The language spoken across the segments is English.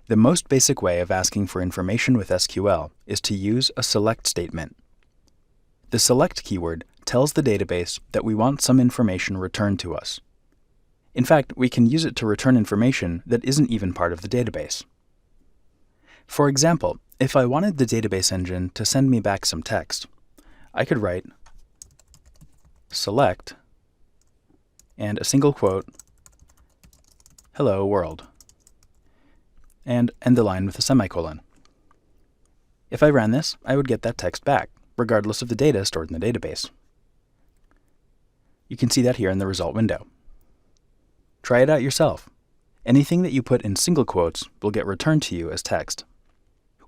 The most basic way of asking for information with SQL is to use a select statement. The select keyword tells the database that we want some information returned to us. In fact, we can use it to return information that isn't even part of the database. For example, if I wanted the database engine to send me back some text, I could write select and a single quote, "Hello world," and end the line with a semicolon. If I ran this, I would get that text back, regardless of the data stored in the database. You can see that here in the result window. Try it out yourself. Anything that you put in single quotes will get returned to you as text.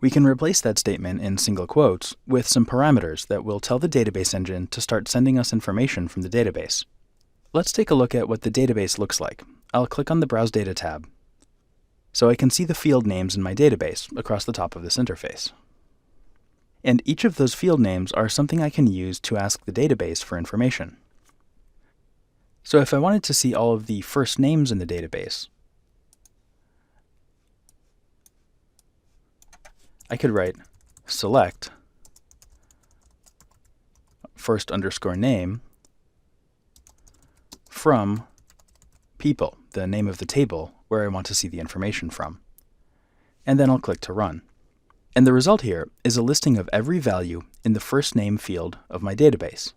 We can replace that statement in single quotes with some parameters that will tell the database engine to start sending us information from the database. Let's take a look at what the database looks like. I'll click on the Browse Data tab, so I can see the field names in my database across the top of this interface. And each of those field names are something I can use to ask the database for information. So if I wanted to see all of the first names in the database, I could write select first underscore name from people, the name of the table where I want to see the information from. And then I'll click to run. And the result here is a listing of every value in the first name field of my database.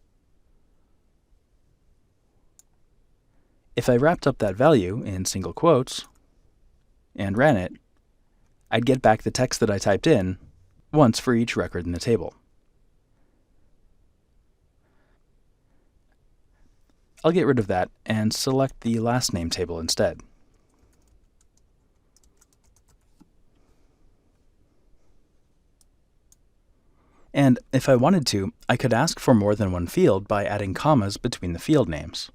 If I wrapped up that value in single quotes and ran it, I'd get back the text that I typed in once for each record in the table. I'll get rid of that and select the last name table instead. And if I wanted to, I could ask for more than one field by adding commas between the field names.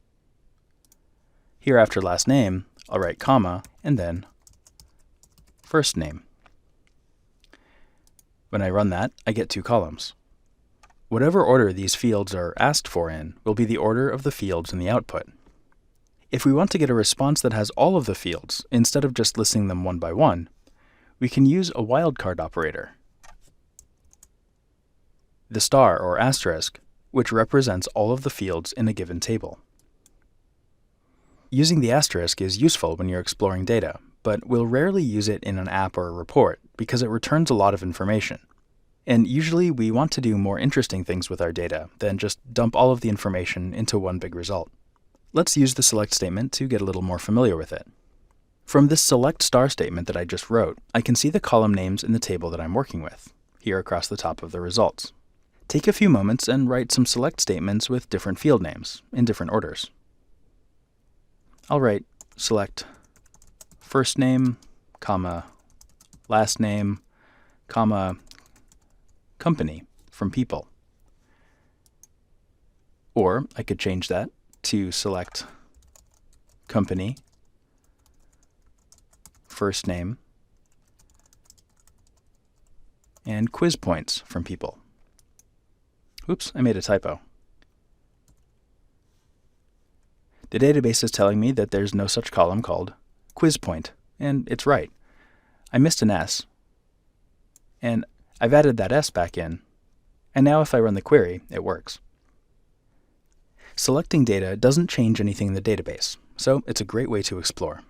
Here after last name, I'll write comma and then first name. When I run that, I get two columns. Whatever order these fields are asked for in will be the order of the fields in the output. If we want to get a response that has all of the fields, instead of just listing them one by one, we can use a wildcard operator, the star or asterisk, which represents all of the fields in a given table. Using the asterisk is useful when you're exploring data, but we'll rarely use it in an app or a report because it returns a lot of information. And usually we want to do more interesting things with our data than just dump all of the information into one big result. Let's use the select statement to get a little more familiar with it. From this select star statement that I just wrote, I can see the column names in the table that I'm working with, here across the top of the results. Take a few moments and write some select statements with different field names in different orders. I'll write select first name, comma, last name, comma, company from people. Or I could change that to select company, first name, and quiz points from people. Oops, I made a typo. The database is telling me that there's no such column called quiz point, and it's right. I missed an S, and I've added that S back in, and now if I run the query, it works. Selecting data doesn't change anything in the database, so it's a great way to explore.